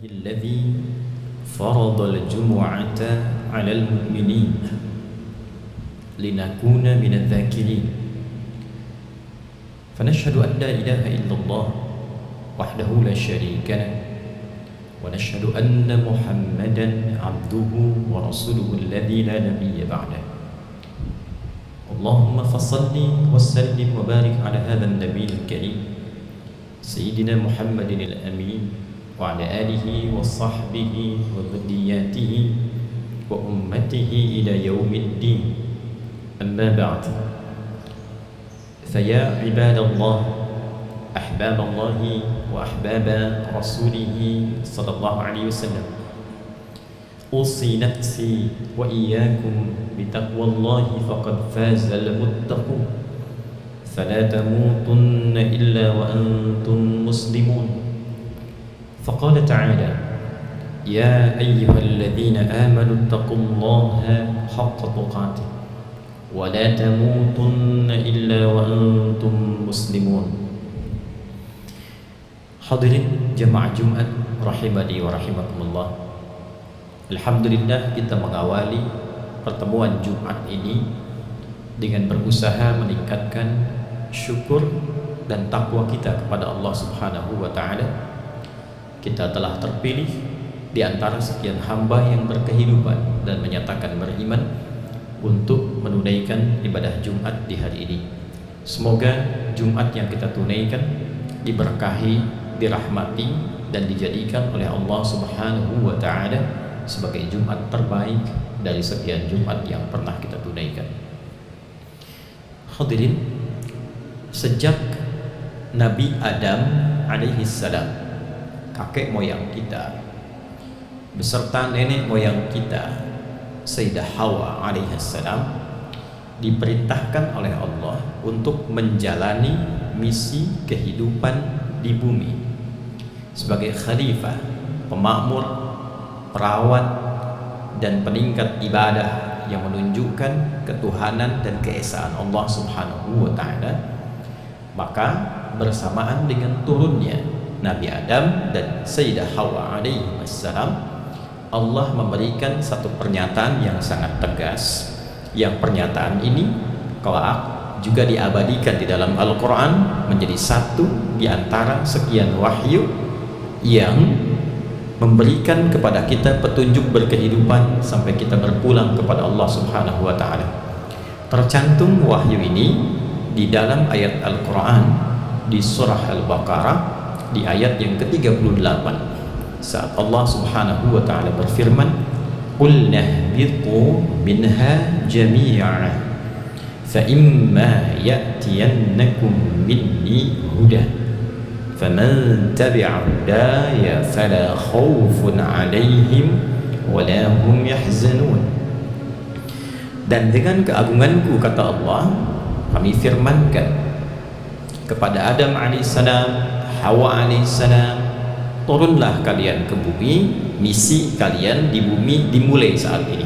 الذي فرض الجمعة على المؤمنين لنكون من الذاكرين فنشهد أن لا إله إلا الله وحده لا شريك له ونشهد أن محمدا عبده ورسوله الذي لا نبي بعده اللهم فصل وسلم وبارك على هذا النبي الكريم سيدنا محمد الأمين وعلى آله وصحبه وذرياته وأمته إلى يوم الدين أما بعد فيا عباد الله أحباب الله وأحباب رسوله صلى الله عليه وسلم أوصي نفسي وإياكم بتقوى الله فقد فاز المتقون فلا تموتن إلا وأنتم مسلمون فقال تعالى يا أيها الذين آمنوا اتقوا الله حق تقاته ولا تموتن إلا وأنتم مسلمون. Hadirin jemaah Jumat rahimani wa rahimakumullah. Alhamdulillah kita mengawali pertemuan Jumat ini dengan berusaha meningkatkan syukur dan takwa kita kepada Allah Subhanahu wa taala. Kita telah terpilih di antara sekian hamba yang berkehidupan dan menyatakan beriman untuk menunaikan ibadah Jumat di hari ini. Semoga Jumat yang kita tunaikan diberkahi, dirahmati dan dijadikan oleh Allah Subhanahu wa taala sebagai Jumat terbaik dari sekian Jumat yang pernah kita tunaikan. Hadirin, sejak Nabi Adam alaihi salam, kakek moyang kita beserta nenek moyang kita Sayyidah Hawa alaihissalam diperintahkan oleh Allah untuk menjalani misi kehidupan di bumi sebagai khalifah, pemakmur, perawat dan peningkat ibadah yang menunjukkan ketuhanan dan keesaan Allah Subhanahu wa taala. Maka bersamaan dengan turunnya Nabi Adam dan Sayyidah Hawa alaihi wassalam, Allah memberikan satu pernyataan yang sangat tegas. Yang pernyataan ini kelak juga diabadikan di dalam Al-Quran menjadi satu di antara sekian wahyu yang memberikan kepada kita petunjuk berkehidupan sampai kita berpulang kepada Allah Subhanahu wa taala. Tercantum wahyu ini di dalam ayat Al-Quran di surah Al-Baqarah di ayat yang ke-38 saat Allah Subhanahu wa taala berfirman, "Qul nahbitu minha jami'a fa imma ya'tiyannakum minni huda faman tabi'a hudaya fala khaufun 'alaihim wa la hum yahzanun." Dan dengan keagunganku, kata Allah, kami firmankan kepada Adam alaihissalam, Hawa alaihissalam, turunlah kalian ke bumi, misi kalian di bumi dimulai saat ini.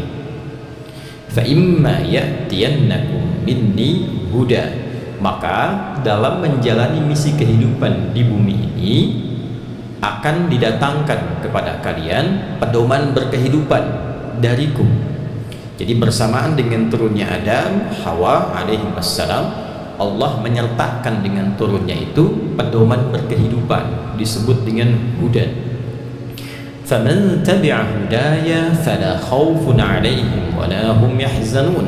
Fa imma ya'tiyannakum minni huda, maka dalam menjalani misi kehidupan di bumi ini akan didatangkan kepada kalian pedoman berkehidupan dariku. Jadi bersamaan dengan turunnya Adam, Hawa alaihi wassalam, Allah menyertakan dengan turunnya itu pedoman berkehidupan disebut dengan huda. Faman tabi'a hudaya fala khaufun 'alaihim wa la hum yahzanun.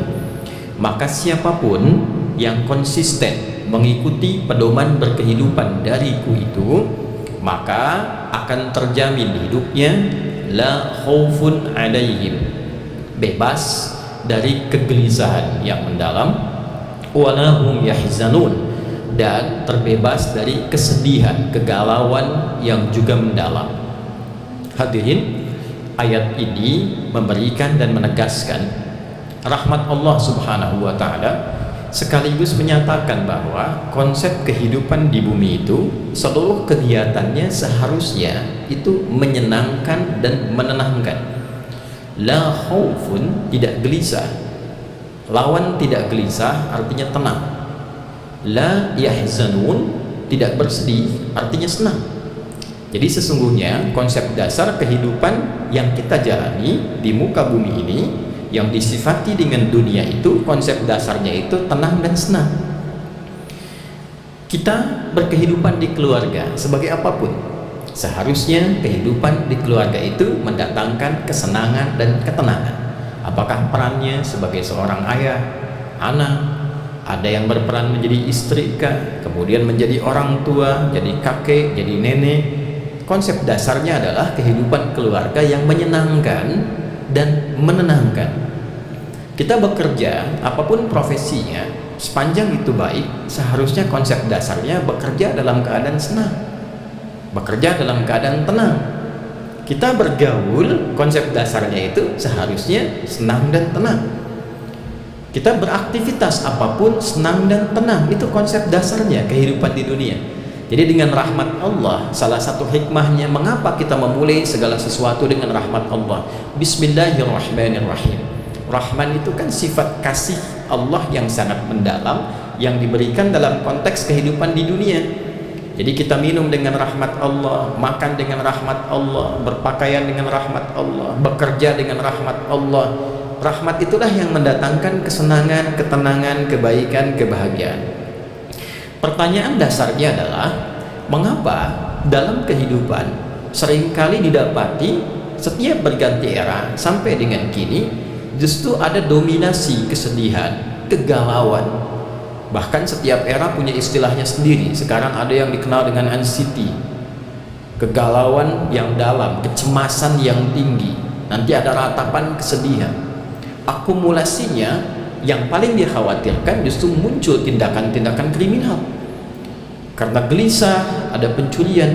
Maka siapapun yang konsisten mengikuti pedoman berkehidupan dariku itu, maka akan terjamin hidupnya la khaufun 'alaihim, bebas dari kegelisahan yang mendalam, walahum yahzanun, dan terbebas dari kesedihan, kegalauan yang juga mendalam. Hadirin, ayat ini memberikan dan menegaskan rahmat Allah Subhanahu wa taala, sekaligus menyatakan bahwa konsep kehidupan di bumi itu seluruh kegiatannya seharusnya itu menyenangkan dan menenangkan. La khaufun, tidak gelisah. Lawan tidak gelisah artinya tenang. La yahzanun, tidak bersedih artinya senang. Jadi sesungguhnya konsep dasar kehidupan yang kita jalani di muka bumi ini, yang disifati dengan dunia itu, konsep dasarnya itu tenang dan senang. Kita berkehidupan di keluarga sebagai apapun, seharusnya kehidupan di keluarga itu mendatangkan kesenangan dan ketenangan. Apakah perannya sebagai seorang ayah, anak, ada yang berperan menjadi istri kah, kemudian menjadi orang tua, jadi kakek, jadi nenek. Konsep dasarnya adalah kehidupan keluarga yang menyenangkan dan menenangkan. Kita bekerja, apapun profesinya, sepanjang itu baik, seharusnya konsep dasarnya bekerja dalam keadaan senang, bekerja dalam keadaan tenang. Kita bergaul, konsep dasarnya itu seharusnya senang dan tenang. Kita beraktivitas apapun senang dan tenang, itu konsep dasarnya kehidupan di dunia. Jadi dengan rahmat Allah, salah satu hikmahnya mengapa kita memulai segala sesuatu dengan rahmat Allah. Bismillahirrahmanirrahim. Rahman itu kan sifat kasih Allah yang sangat mendalam, yang diberikan dalam konteks kehidupan di dunia. Jadi kita minum dengan rahmat Allah, makan dengan rahmat Allah, berpakaian dengan rahmat Allah, bekerja dengan rahmat Allah. Rahmat itulah yang mendatangkan kesenangan, ketenangan, kebaikan, kebahagiaan. Pertanyaan dasarnya adalah, mengapa dalam kehidupan seringkali didapati setiap berganti era sampai dengan kini justru ada dominasi kesedihan, kegalauan. Bahkan setiap era punya istilahnya sendiri. Sekarang ada yang dikenal dengan anxiety, kegalauan yang dalam, kecemasan yang tinggi. Nanti ada ratapan kesedihan. Akumulasinya yang paling dikhawatirkan justru muncul tindakan-tindakan kriminal. Karena gelisah ada pencurian,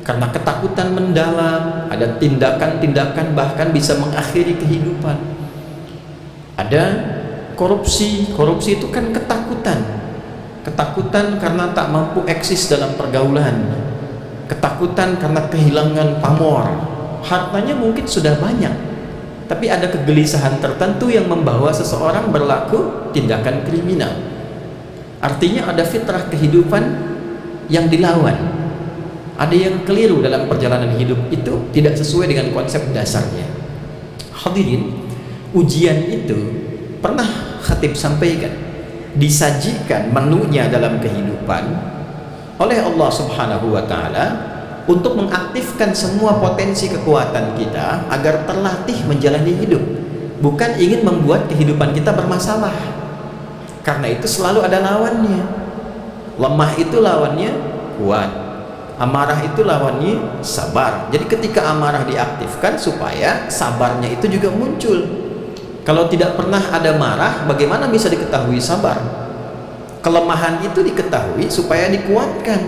karena ketakutan mendalam ada tindakan-tindakan bahkan bisa mengakhiri kehidupan. Ada korupsi. Korupsi itu kan ketakutan karena tak mampu eksis dalam pergaulan, ketakutan karena kehilangan pamor. Hartanya mungkin sudah banyak, tapi ada kegelisahan tertentu yang membawa seseorang berlaku tindakan kriminal. Artinya ada fitrah kehidupan yang dilawan, ada yang keliru dalam perjalanan hidup itu, tidak sesuai dengan konsep dasarnya. Hadirin, ujian itu pernah khatib sampaikan, disajikan menunya dalam kehidupan oleh Allah Subhanahu wa Ta'ala untuk mengaktifkan semua potensi kekuatan kita agar terlatih menjalani hidup, bukan ingin membuat kehidupan kita bermasalah. Karena itu selalu ada lawannya. Lemah itu lawannya kuat, amarah itu lawannya sabar. Jadi ketika amarah diaktifkan supaya sabarnya itu juga muncul. Kalau tidak pernah ada marah, bagaimana bisa diketahui sabar? Kelemahan itu diketahui supaya dikuatkan.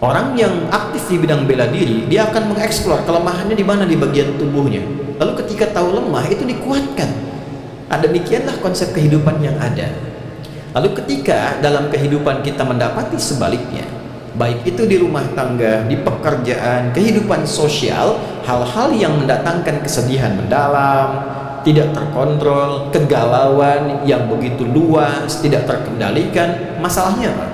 Orang yang aktif di bidang bela diri, dia akan mengeksplor kelemahannya di mana di bagian tubuhnya. Lalu ketika tahu lemah, itu dikuatkan. Demikianlah konsep kehidupan yang ada. Lalu ketika dalam kehidupan kita mendapati sebaliknya, baik itu di rumah tangga, di pekerjaan, kehidupan sosial, hal-hal yang mendatangkan kesedihan mendalam, tidak terkontrol, kegalauan yang begitu luas, tidak terkendalikan, masalahnya apa?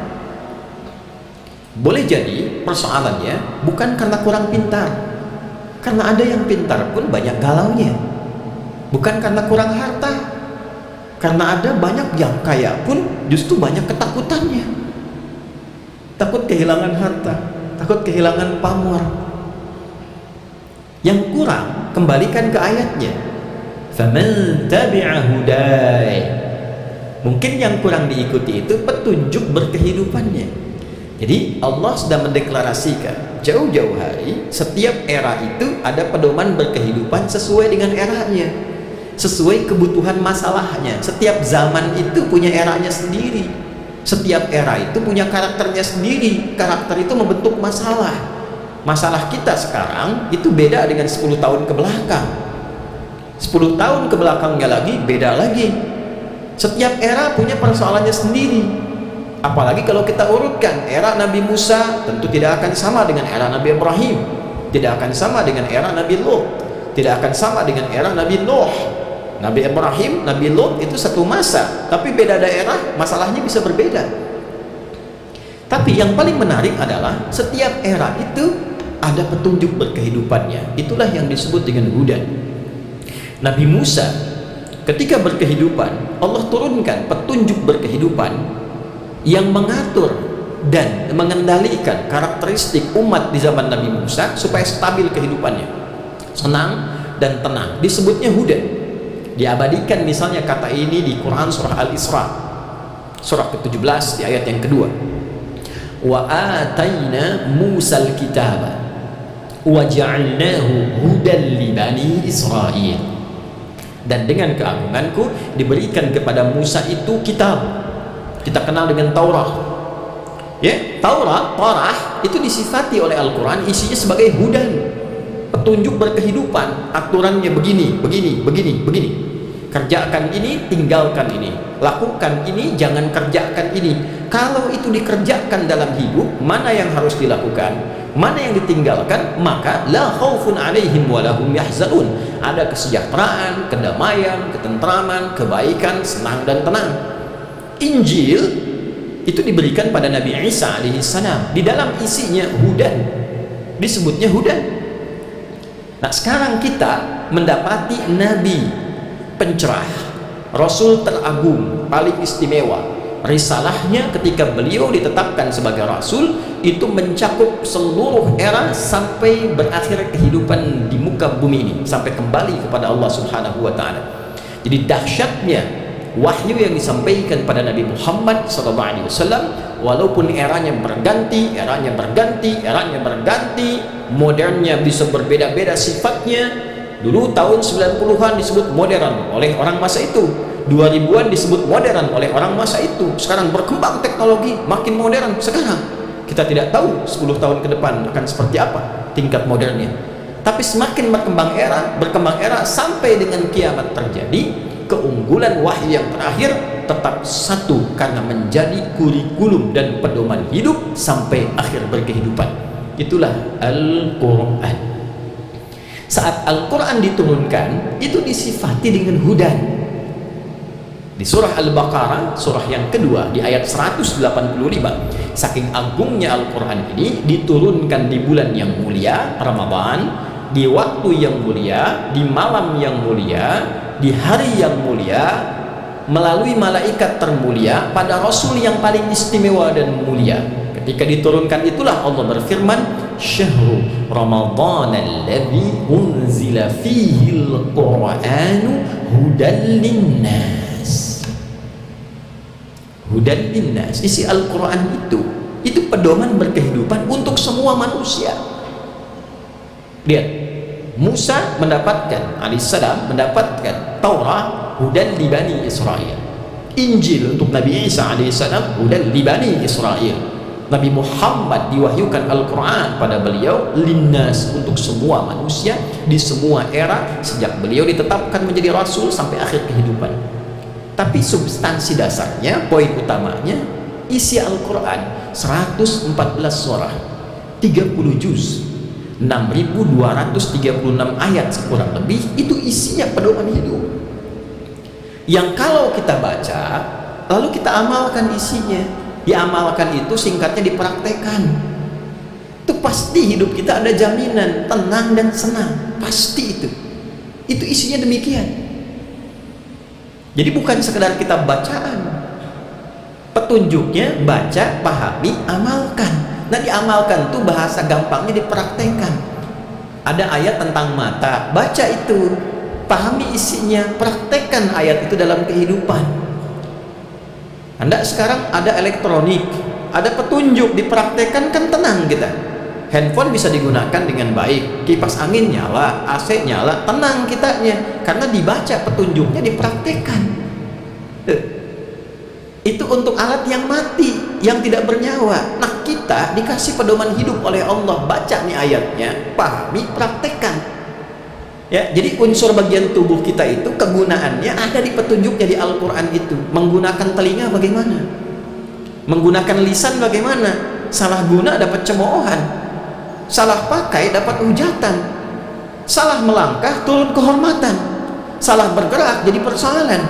Boleh jadi persoalannya bukan karena kurang pintar, karena ada yang pintar pun banyak galaunya. Bukan karena kurang harta, karena ada banyak yang kaya pun justru banyak ketakutannya. Takut kehilangan harta, takut kehilangan pamor. Yang kurang, kembalikan ke ayatnya. Faman tabi'a hudai. Mungkin yang kurang diikuti itu petunjuk berkehidupannya. Jadi Allah sudah mendeklarasikan jauh-jauh hari, setiap era itu ada pedoman berkehidupan sesuai dengan eranya, sesuai kebutuhan masalahnya. Setiap zaman itu punya eranya sendiri, setiap era itu punya karakternya sendiri. Karakter itu membentuk masalah. Masalah kita sekarang itu beda dengan 10 tahun ke belakang. 10 tahun ke belakangnya lagi beda lagi. Setiap era punya persoalannya sendiri. Apalagi kalau kita urutkan, era Nabi Musa tentu tidak akan sama dengan era Nabi Ibrahim, tidak akan sama dengan era Nabi Lut, tidak akan sama dengan era Nabi Nuh. Nabi Ibrahim, Nabi Lut itu satu masa, tapi beda daerah, masalahnya bisa berbeda. Tapi yang paling menarik adalah setiap era itu ada petunjuk berkehidupannya. Itulah yang disebut dengan hudan. Nabi Musa ketika berkehidupan, Allah turunkan petunjuk berkehidupan yang mengatur dan mengendalikan karakteristik umat di zaman Nabi Musa supaya stabil kehidupannya, senang dan tenang. Disebutnya hudan. Diabadikan misalnya kata ini di Quran surah Al-Isra surah ke-17 di ayat yang kedua. Wa ataina Musal kitaba wa ja'alnahu hudan li bani Israil. Dan dengan keagunganku diberikan kepada Musa itu kitab. Kita kenal dengan Taurat. Ya, Taurat, Torah itu disifati oleh Al-Quran isinya sebagai hudan, petunjuk berkehidupan. Aturannya begini, begini, begini, begini. Kerjakan ini, tinggalkan ini. Lakukan ini, jangan kerjakan ini. Kalau itu dikerjakan dalam hidup, mana yang harus dilakukan, mana yang ditinggalkan, maka la khaufun alaihim wa lahum yahzanun. Ada kesejahteraan, kedamaian, ketentraman, kebaikan, senang dan tenang. Injil itu diberikan pada Nabi Isa alaihissalam. Di dalam isinya hudan, disebutnya hudan. Nah, sekarang kita mendapati Nabi pencerah, Rasul teragung, paling istimewa. Risalahnya ketika beliau ditetapkan sebagai Rasul itu mencakup seluruh era sampai berakhir kehidupan di muka bumi ini, sampai kembali kepada Allah Subhanahu wa Ta'ala. Jadi dahsyatnya wahyu yang disampaikan pada Nabi Muhammad SAW, walaupun eranya berganti, modernnya bisa berbeda-beda sifatnya. Dulu tahun 90-an disebut modern oleh orang masa itu, 2000-an disebut modern oleh orang masa itu. Sekarang berkembang teknologi, makin modern. Sekarang kita tidak tahu 10 tahun ke depan akan seperti apa tingkat modernnya. Tapi semakin berkembang era sampai dengan kiamat terjadi, keunggulan wahyu yang terakhir tetap satu karena menjadi kurikulum dan pedoman hidup sampai akhir berkehidupan. Itulah Al-Quran. Saat Al-Quran diturunkan, itu disifati dengan hudan. Di surah Al-Baqarah, surah yang kedua, di ayat 185, saking agungnya Al-Quran ini diturunkan di bulan yang mulia, Ramadan, di waktu yang mulia, di malam yang mulia, di hari yang mulia, melalui malaikat termulia, pada Rasul yang paling istimewa dan mulia. Ketika diturunkan itulah Allah berfirman, Syahru Ramadhan alladhi unzila fihi al-Quranu hudan linnas. Hudan linnas. Isi Al-Quran itu pedoman berkehidupan untuk semua manusia. Lihat, Musa alaihissalam mendapatkan Taurat hudan li bani Israil. Injil untuk Nabi Isa alaihissalam hudan li bani Israil. Nabi Muhammad diwahyukan Al-Quran pada beliau linnas, untuk semua manusia di semua era sejak beliau ditetapkan menjadi Rasul sampai akhir kehidupan. Tapi substansi dasarnya, poin utamanya, isi Al-Quran 114 surah, 30 juz, 6.236 ayat kurang lebih, itu isinya pedoman hidup yang kalau kita baca lalu kita amalkan isinya. Diamalkan itu singkatnya dipraktekkan. Itu pasti hidup kita ada jaminan tenang dan senang, pasti itu isinya demikian. Jadi bukan sekedar kita bacaan, petunjuknya baca, pahami, amalkan. Nah, diamalkan tuh bahasa gampangnya dipraktekkan. Ada ayat tentang mata, baca itu, pahami isinya, praktekkan ayat itu dalam kehidupan. Anda sekarang ada elektronik, ada petunjuk, dipraktekkan, kan tenang kita. Handphone bisa digunakan dengan baik, kipas angin nyala, AC nyala, tenang kitanya karena dibaca petunjuknya, dipraktekkan. Itu untuk alat yang mati, yang tidak bernyawa. Nah, kita dikasih pedoman hidup oleh Allah, baca nih ayatnya, pahami, praktekkan. Ya, jadi unsur bagian tubuh kita itu kegunaannya ada di petunjuknya di Al-Quran itu. Menggunakan telinga bagaimana? Menggunakan lisan bagaimana? Salah guna dapat cemoohan, salah pakai dapat hujatan, salah melangkah turun kehormatan, salah bergerak jadi persoalan.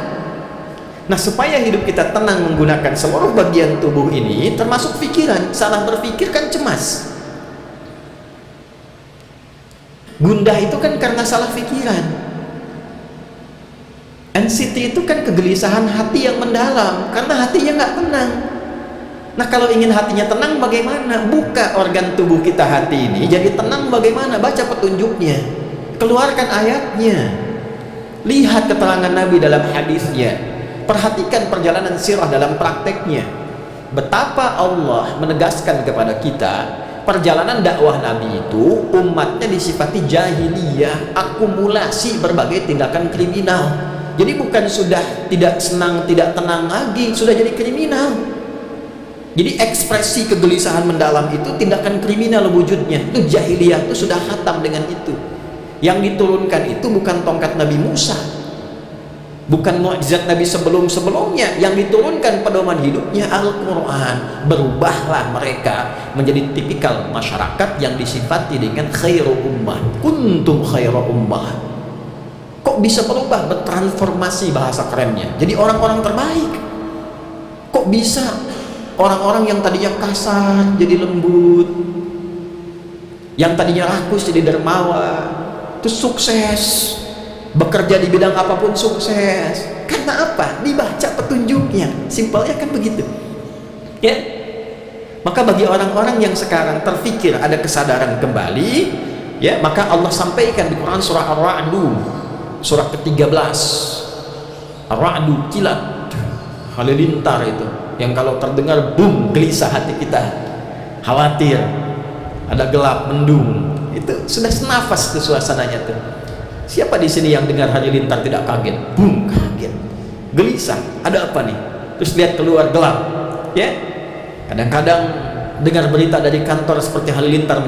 Nah, supaya hidup kita tenang menggunakan seluruh bagian tubuh ini, termasuk pikiran. Salah berpikir kan cemas. Gundah itu kan karena salah pikiran. Anxiety itu kan kegelisahan hati yang mendalam, karena hatinya nggak tenang. Nah, kalau ingin hatinya tenang bagaimana? Buka organ tubuh kita hati ini jadi tenang bagaimana? Baca petunjuknya, keluarkan ayatnya, lihat keterangan Nabi dalam hadisnya, perhatikan perjalanan sirah dalam prakteknya. Betapa Allah menegaskan kepada kita, perjalanan dakwah Nabi itu umatnya disifati jahiliyah, akumulasi berbagai tindakan kriminal. Jadi bukan sudah tidak senang, tidak tenang lagi, sudah jadi kriminal. Jadi ekspresi kegelisahan mendalam itu tindakan kriminal wujudnya. Itu jahiliyah, itu sudah khatam dengan itu. Yang diturunkan itu bukan tongkat Nabi Musa, bukan mukjizat Nabi sebelum-sebelumnya. Yang diturunkan pedoman hidupnya Al-Quran. Berubahlah mereka menjadi tipikal masyarakat yang disifati dengan khairu ummah. Kuntum khairu ummah. Kok bisa berubah, bertransformasi bahasa kerennya, jadi orang-orang terbaik? Kok bisa orang-orang yang tadinya kasar jadi lembut, yang tadinya rakus jadi dermawan, itu sukses, bekerja di bidang apapun sukses? Karena apa? Dibaca petunjuknya. Simpelnya kan begitu, ya. Maka bagi orang-orang yang sekarang terfikir ada kesadaran kembali, ya, maka Allah sampaikan di Quran surah Ar-Ra'du, surah ke-13, Ar-Ra'du, kilat, halilintar itu, yang kalau terdengar boom, gelisah hati kita, khawatir, ada gelap, mendung. Itu sudah senafas tuh suasananya tuh. Siapa di sini yang dengar halilintar tidak kaget? Boom, kaget, gelisah, ada apa nih? Terus lihat keluar gelap, ya. Kadang-kadang dengar berita dari kantor seperti halilintar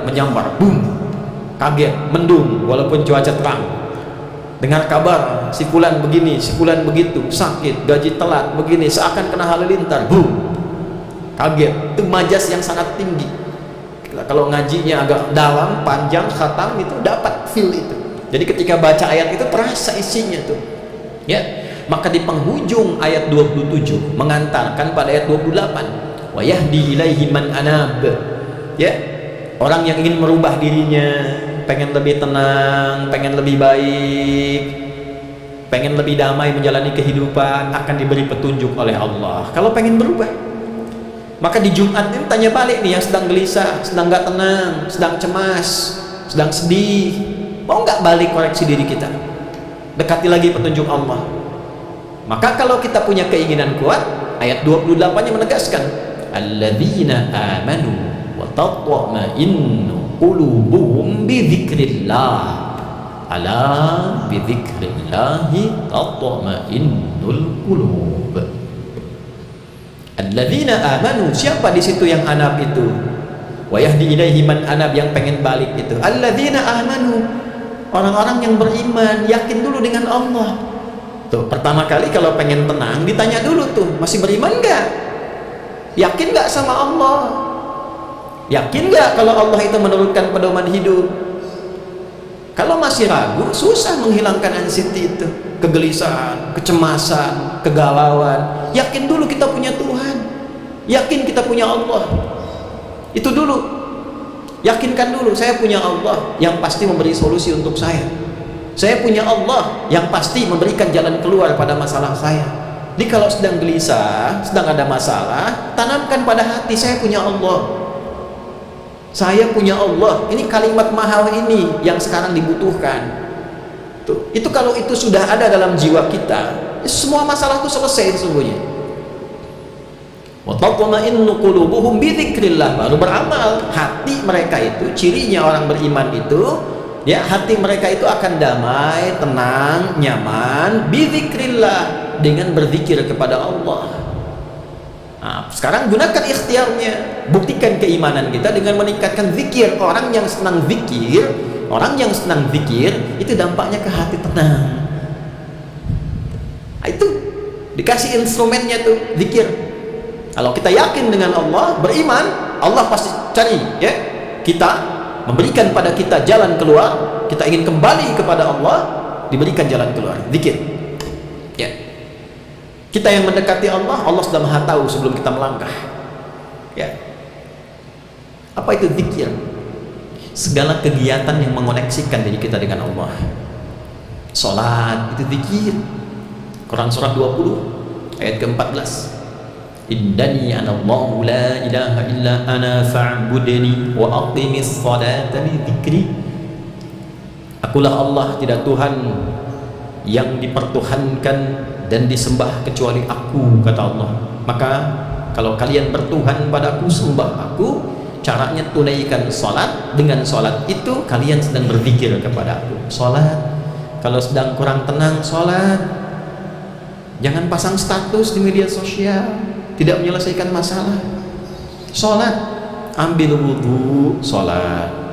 menyambar, boom, kaget, mendung, walaupun cuaca terang. Dengar kabar si fulan begini, si fulan begitu, sakit, gaji telat, begini, seakan kena halilintar, boom, kaget. Itu majas yang sangat tinggi. Kalau ngajinya agak dalam, panjang, khatam, itu dapat feel itu. Jadi ketika baca ayat itu terasa isinya tuh, ya. Maka di penghujung ayat 27 mengantarkan pada ayat 28, wa yahdi ilaihi man anab, ya. Orang yang ingin merubah dirinya, pengen lebih tenang, pengen lebih baik, pengen lebih damai menjalani kehidupan, akan diberi petunjuk oleh Allah. Kalau pengen berubah, maka di Jumat ini tanya balik nih yang sedang gelisah, sedang gak tenang, sedang cemas, sedang sedih, mau nggak balik koreksi diri kita, dekati lagi petunjuk Allah. Maka kalau kita punya keinginan kuat, ayat 28-nya menegaskan, alladzina amanu wa tatma'innu qulubuhum bidzikrillah, ala bidzikrillahi tatma'innul qulub. Alladzina amanu, siapa di situ yang anab itu? Wa yahdi ilaihi man anab, yang pengen balik itu. Alladzina amanu, orang-orang yang beriman, yakin dulu dengan Allah. Tuh, pertama kali kalau pengen tenang ditanya dulu tuh, masih beriman nggak? Yakin nggak sama Allah? Yakin nggak kalau Allah itu menurunkan pedoman hidup? Kalau masih ragu, susah menghilangkan anxiety itu, kegelisahan, kecemasan, kegalauan. Yakin dulu kita punya Tuhan, yakin kita punya Allah. Itu dulu, yakinkan dulu, saya punya Allah yang pasti memberi solusi untuk saya. Saya punya Allah yang pasti memberikan jalan keluar pada masalah saya. Jadi kalau sedang gelisah, sedang ada masalah, tanamkan pada hati, saya punya Allah. Saya punya Allah. Ini kalimat mahal ini yang sekarang dibutuhkan. Tuh, itu kalau itu sudah ada dalam jiwa kita, semua masalah itu selesai sesungguhnya. Wa tatma'innu qulubuhum bidzikrillah, baru beramal. Hati mereka itu, cirinya orang beriman itu, ya, hati mereka itu akan damai, tenang, nyaman, bidzikrillah, dengan berzikir kepada Allah. Nah, sekarang gunakan ikhtiarnya, buktikan keimanan kita dengan meningkatkan zikir. Orang yang senang zikir, orang yang senang zikir itu dampaknya ke hati tenang. Nah, itu dikasih instrumennya tuh, zikir. Kalau kita yakin dengan Allah, beriman, Allah pasti cari, ya, kita, memberikan pada kita jalan keluar. Kita ingin kembali kepada Allah, diberikan jalan keluar, zikir, ya. Kita yang mendekati Allah, Allah sudah maha tahu sebelum kita melangkah. Ya. Apa itu zikir? Segala kegiatan yang mengoneksikan diri kita dengan Allah. Salat itu zikir. Quran surah 20 ayat ke-14. Innani anallahu la ilaha illa ana fa'budni wa aqimis salata li dzikri. Akulah Allah, tidak Tuhan yang dipertuhankan dan disembah kecuali aku, kata Allah. Maka kalau kalian bertuhan padaku, sembah aku. Caranya tunaikan salat. Dengan salat itu kalian sedang berzikir kepada aku. Salat. Kalau sedang kurang tenang, salat. Jangan pasang status di media sosial, tidak menyelesaikan masalah. Salat. Ambil wudu, salat.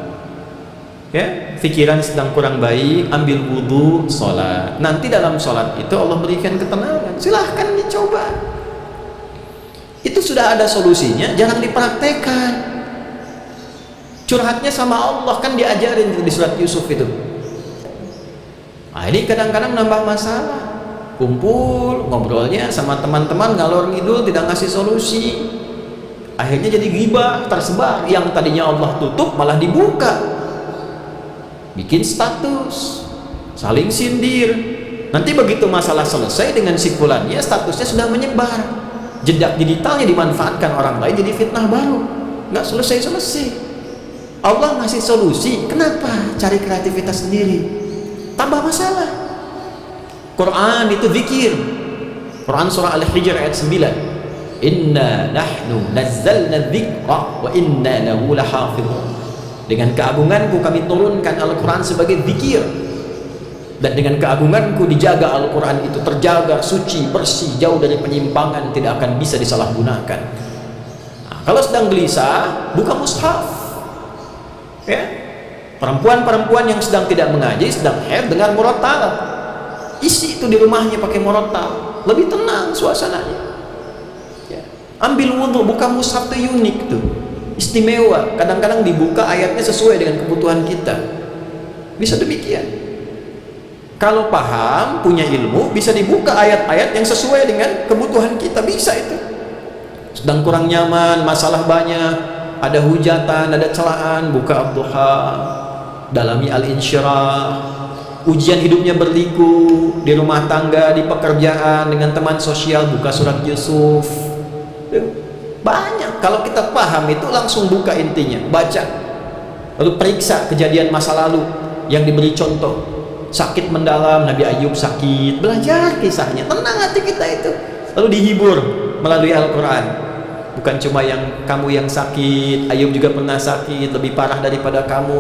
Ya, pikiran sedang kurang baik, ambil wudu, salat. Nanti dalam salat itu Allah berikan ketenangan. Silahkan dicoba. Itu sudah ada solusinya, jangan dipraktekkan. Curhatnya sama Allah kan diajarin di surat Yusuf itu. Nah, ini kadang-kadang nambah masalah. Kumpul, ngobrolnya sama teman-teman ngalor ngidul, tidak ngasih solusi. Akhirnya jadi ghibah, tersebar. Yang tadinya Allah tutup malah dibuka. Bikin status, saling sindir. Nanti begitu masalah selesai dengan sikulannya, statusnya sudah menyebar. Jejak digitalnya dimanfaatkan orang lain jadi fitnah baru. Nggak selesai-selesai. Allah ngasih solusi, kenapa cari kreativitas sendiri? Tambah masalah. Quran itu zikir. Quran surah Al-Hijr ayat 9. Inna nahnu nazzalna dzikra wa inna lahu lahafizun. Dengan keagunganku kami turunkan Al-Quran sebagai zikir, dan dengan keagunganku dijaga Al-Quran itu terjaga, suci, bersih, jauh dari penyimpangan, tidak akan bisa disalahgunakan. Nah, kalau sedang gelisah, buka mushaf. Ya, perempuan-perempuan yang sedang tidak mengaji, sedang haid, dengar murattal, isi itu di rumahnya pakai murattal, lebih tenang suasananya. Ya. Ambil wudhu, buka mushaf itu unik tuh, istimewa. Kadang-kadang dibuka ayatnya sesuai dengan kebutuhan kita. Bisa demikian. Kalau paham, punya ilmu, bisa dibuka ayat-ayat yang sesuai dengan kebutuhan kita. Bisa itu. Sedang kurang nyaman, masalah banyak, ada hujatan, ada celaan, buka Ad-Duha, dalami Al-Insyirah. Ujian hidupnya berliku, di rumah tangga, di pekerjaan, dengan teman sosial, buka surat Yusuf. Banyak. Kalau kita paham itu, langsung buka intinya, baca, lalu periksa kejadian masa lalu yang diberi contoh. Sakit mendalam, Nabi Ayub sakit, belajar kisahnya, tenang hati kita itu, lalu dihibur melalui Al-Quran. Bukan cuma yang kamu yang sakit, Ayub juga pernah sakit, lebih parah daripada kamu,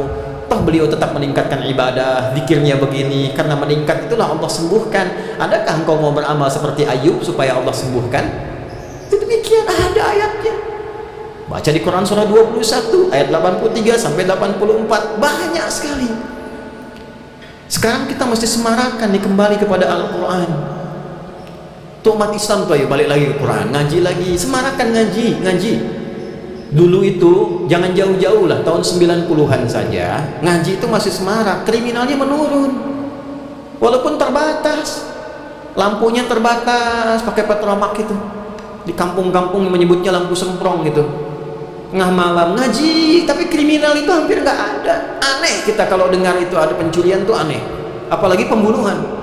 toh beliau tetap meningkatkan ibadah, zikirnya begini, karena meningkat itulah Allah sembuhkan. Adakah engkau mau beramal seperti Ayub supaya Allah sembuhkan? Itu demikian, ada ayatnya. Baca di Quran surah 21 ayat 83 sampai 84, banyak sekali. Sekarang kita mesti semarakan nih, kembali kepada Al-Quran. Tuh umat Islam tuh, ayo balik lagi ke Quran, ngaji lagi, semarakan ngaji. Dulu itu jangan jauh-jauh lah, tahun 90-an saja ngaji itu masih semarak, kriminalnya menurun. Walaupun terbatas, lampunya terbatas, pakai petromak itu. Di kampung-kampung menyebutnya lampu semprong gitu. Tengah malam ngaji, tapi kriminal itu hampir nggak ada. Aneh kita kalau dengar itu ada pencurian tuh aneh, apalagi pembunuhan.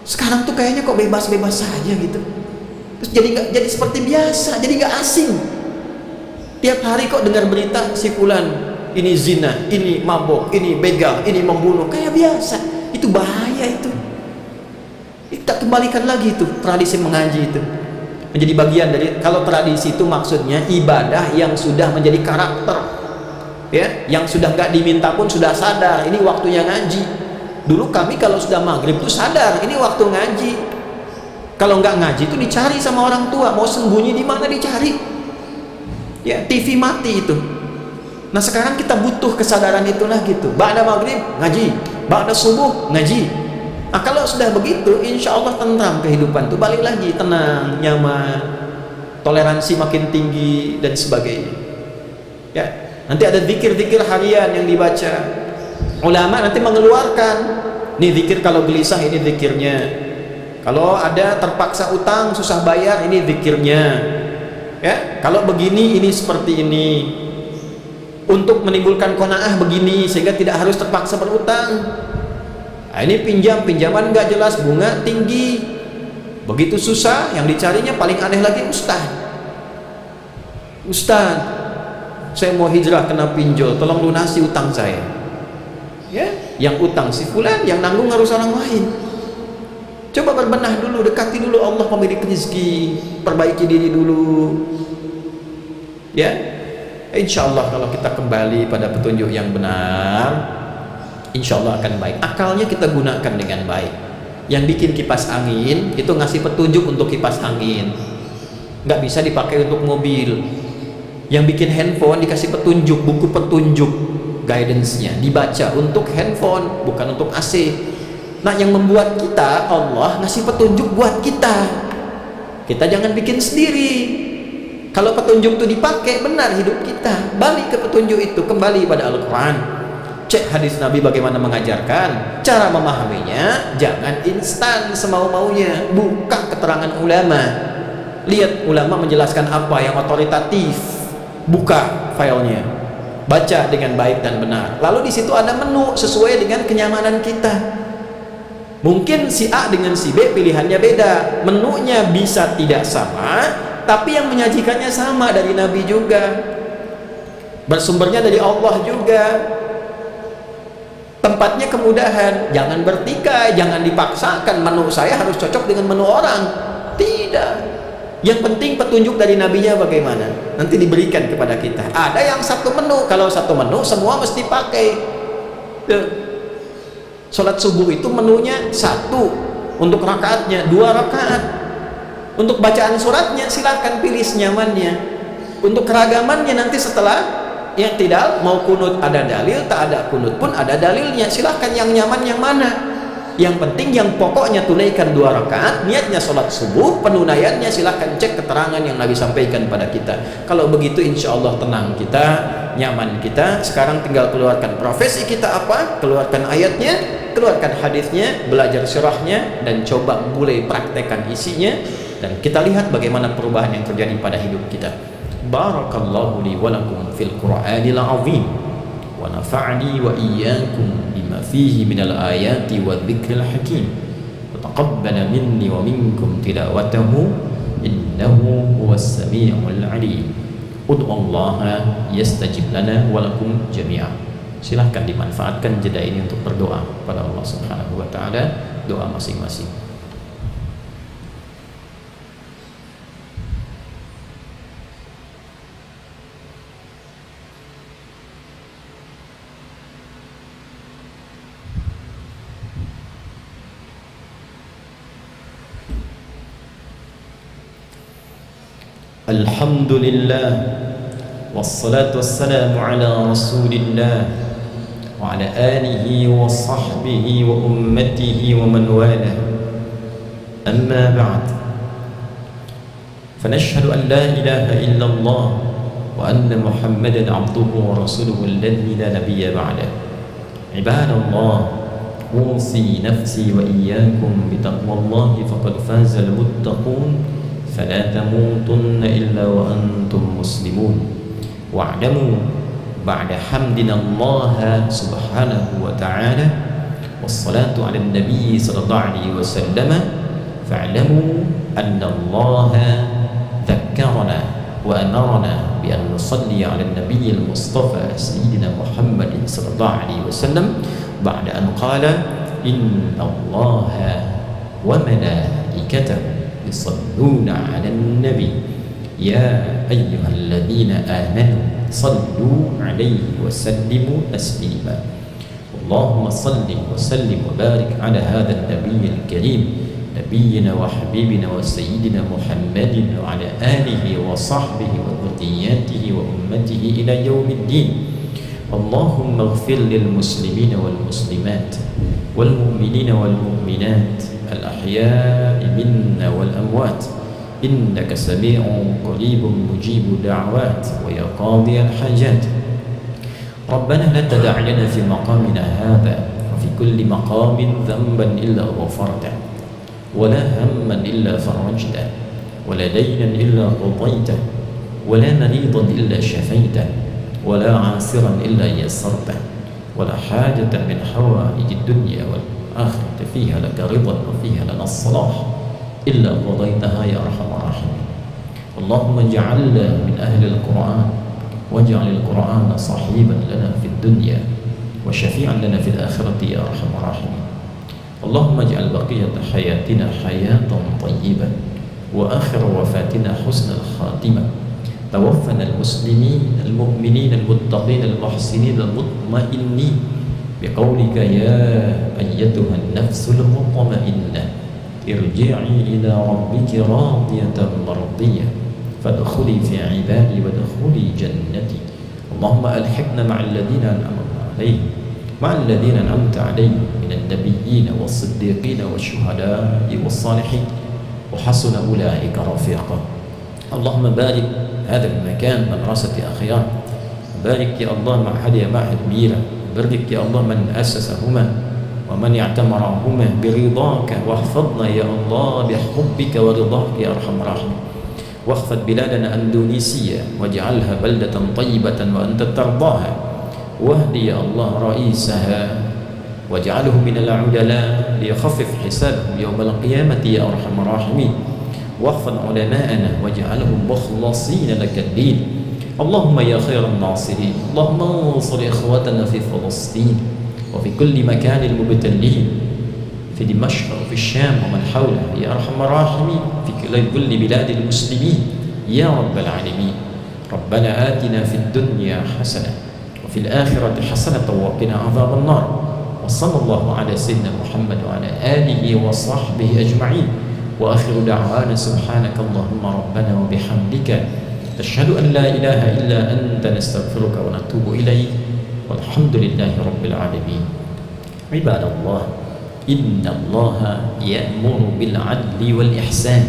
Sekarang tuh kayaknya kok bebas-bebas saja gitu. Terus jadi seperti biasa, jadi nggak asing. Tiap hari kok dengar berita si fulan ini zina, ini mabok, ini begal, ini membunuh, kayak biasa. Itu bahaya itu. Kita kembalikan lagi itu tradisi mengaji itu. Menjadi bagian dari, kalau tradisi itu maksudnya ibadah yang sudah menjadi karakter, ya, yang sudah nggak diminta pun sudah sadar ini waktunya ngaji. Dulu kami kalau sudah maghrib tuh sadar ini waktu ngaji. Kalau nggak ngaji itu dicari sama orang tua, mau sembunyi di mana dicari, ya, TV mati itu. Nah sekarang kita butuh kesadaran itulah gitu. Ba'da maghrib ngaji, ba'da subuh ngaji. Nah kalau sudah begitu, insya Allah tentram kehidupan tuh, balik lagi tenang, nyaman, toleransi makin tinggi dan sebagainya. Ya, nanti ada zikir-zikir harian yang dibaca. Ulama nanti mengeluarkan, nih zikir kalau gelisah ini zikirnya. Kalau ada terpaksa utang susah bayar, ini zikirnya. Ya, kalau begini ini seperti ini. Untuk menimbulkan qanaah begini sehingga tidak harus terpaksa berutang. Nah, ini pinjaman nggak jelas, bunga tinggi. Begitu susah, yang dicarinya paling aneh lagi ustaz, saya mau hijrah kena pinjol, tolong lunasi utang saya. Ya, yang utang si fulan, yang nanggung harus orang lain. Coba berbenah dulu, dekati dulu Allah pemilik rezeki, perbaiki diri dulu. Ya, insya Allah kalau kita kembali pada petunjuk yang benar, insya Allah akan baik. Akalnya kita gunakan dengan baik. Yang bikin kipas angin itu ngasih petunjuk untuk kipas angin, nggak bisa dipakai untuk mobil. Yang bikin handphone dikasih petunjuk, buku petunjuk, guidance-nya dibaca untuk handphone, bukan untuk AC. Nah, yang membuat kita, Allah ngasih petunjuk buat kita. Kita jangan bikin sendiri. Kalau petunjuk itu dipakai, benar hidup kita. Balik ke petunjuk itu, kembali pada Al-Quran. Cek hadis Nabi bagaimana mengajarkan, cara memahaminya jangan instan semau-maunya. Buka keterangan ulama, lihat ulama menjelaskan apa yang otoritatif, buka filenya, baca dengan baik dan benar. Lalu di situ ada menu sesuai dengan kenyamanan kita. Mungkin si A dengan si B pilihannya beda, menunya bisa tidak sama, tapi yang menyajikannya sama dari Nabi juga, bersumbernya dari Allah juga. Tempatnya kemudahan, jangan bertikai, jangan dipaksakan menu saya harus cocok dengan menu orang. Tidak. Yang penting petunjuk dari nabinya bagaimana, nanti diberikan kepada kita. Ada yang satu menu, kalau satu menu semua mesti pakai. Sholat subuh itu menunya satu, untuk rakaatnya 2 rakaat. Untuk bacaan suratnya silakan pilih senyamannya. Untuk keragamannya nanti setelah i'tidal, mau kunut ada dalil, tak ada kunut pun ada dalilnya, silahkan yang nyaman yang mana. Yang penting yang pokoknya tunaikan 2 rakaat, niatnya sholat subuh, penunaiannya silahkan cek keterangan yang Nabi sampaikan pada kita. Kalau begitu insya Allah tenang kita, nyaman kita. Sekarang tinggal keluarkan profesi kita apa, keluarkan ayatnya, keluarkan hadisnya, belajar syarahnya, dan coba mulai praktekkan isinya, dan kita lihat bagaimana perubahan yang terjadi pada hidup kita. Barakallahu li wa lakum fil Qur'anil azim wa nafa'ani wa iyyakum bima fihi minal ayati wa dzikril hakim wa taqabbala minni wa minkum tilawatahu innahu huwas samiul alim. Ud'u Allah yastajib lana wa lakum jami'an. Silahkan dimanfaatkan jeda ini untuk berdoa pada Allah Subhanahu wa taala, doa masing-masing. Alhamdulillah wassalatu wassalamu ala rasulillah wa ala alihi wa sahbihi wa ummatihi wa man walah. Amma ba'd, fanashhadu an la ilaha illallah wa anna Muhammadan abduhu wa rasuluhu alladhi la nabiyya ba'dah. Ibadallah, usi nafsi wa iyyakum bitaqwallahi faqad fazal muttaqun. فلا تموتن إلا وأنتم مسلمون واعلموا بعد حمدنا الله سبحانه وتعالى والصلاة على النبي صلى الله عليه وسلم فاعلموا أن الله ذكرنا وأمرنا بأن نصلي على النبي المصطفى سيدنا محمد صلى الله عليه وسلم بعد أن قال إن الله وملائكته يصلون على النبي يا أيها الذين آمنوا صلوا عليه وسلموا تسليما. اللهم صل وسلم وبارك على هذا النبي الكريم نبينا وحبيبنا وسيدنا محمد وعلى آله وصحبه وذرياته وأمته إلى يوم الدين. اللهم اغفر للمسلمين والمسلمات والمؤمنين والمؤمنات الأحياء منا والأموات إنك سميع قريب مجيب الدعوات ويا قاضي الحاجات. ربنا لا تدع لنا في مقامنا هذا وفي كل مقام ذنبا إلا غفرته ولا هما إلا فرجته ولا دينا إلا قضيته ولا مريضا إلا شفيته ولا عاسرا إلا يسرته ولا حاجة من حوائج الدنيا والآخرة فيها لك رضا وفيها لنا الصلاح إلا قضيتها يا أرحم الراحمين. اللهم اجعلنا من أهل القرآن واجعل القرآن صحيبا لنا في الدنيا وشفيعا لنا في الآخرة يا أرحم الراحمين. اللهم اجعل بقية حياتنا حياة طيبة وآخر وفاتنا حسن الخاتمة. توفنا المسلمين المؤمنين المتقين المحسنين المطمئنين بقولك يا أيتها النفس المطمئنة ارجعي إلى ربك راضية مرضية فادخلي في عبادي وادخلي جنتي. اللهم ألحقنا مع الذين أنعمت عليهم مع الذين أنعمت عليهم من النبيين والصديقين والشهداء والصالحين وحسن أولئك رفيقا. اللهم بارك هذا المكان مدرسة أخيار، بارك يا الله معهد ميرا، بارك يا الله من أسسهما ومن اعتمرهما برضاك، واحفظنا يا الله بحبك ورضاك يا أرحم الراحمين. واحفظ بلادنا أندونيسيا واجعلها بلدة طيبة وأنت ترضاها، واهدي يا الله رئيسها واجعله من العدلاء ليخفف حسابهم يوم القيامة يا أرحم الراحمين. واحفظ علماءنا واجعلهم مخلصين لك الدين. اللهم يا خير الناصرين، اللهم انصر إخواتنا في فلسطين وفي كل مكان المبتلين في دمشق وفي الشام ومن حولها يا أرحم الراحمين، في كل بلاد المسلمين يا رب العالمين. ربنا آتنا في الدنيا حسنة وفي الآخرة حسنة وقنا عذاب النار. وصلى الله على سيدنا محمد وعلى آله وصحبه أجمعين، وآخر دعوانا سبحانك اللهم ربنا وبحمدك نشهد أن لا إله إلا أنت نستغفرك ونتوب إليك والحمد لله رب العالمين. عباد الله، إن الله يأمر بالعدل والإحسان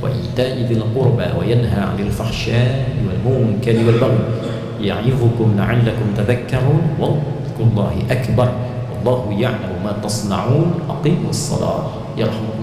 وإيتاء ذي القربى وينهى عن الفحشاء والمنكر والبغي يعظكم لعلكم تذكرون واذكروا الله أكبر والله يعلم ما تصنعون. أقيموا الصلاة يرحمكم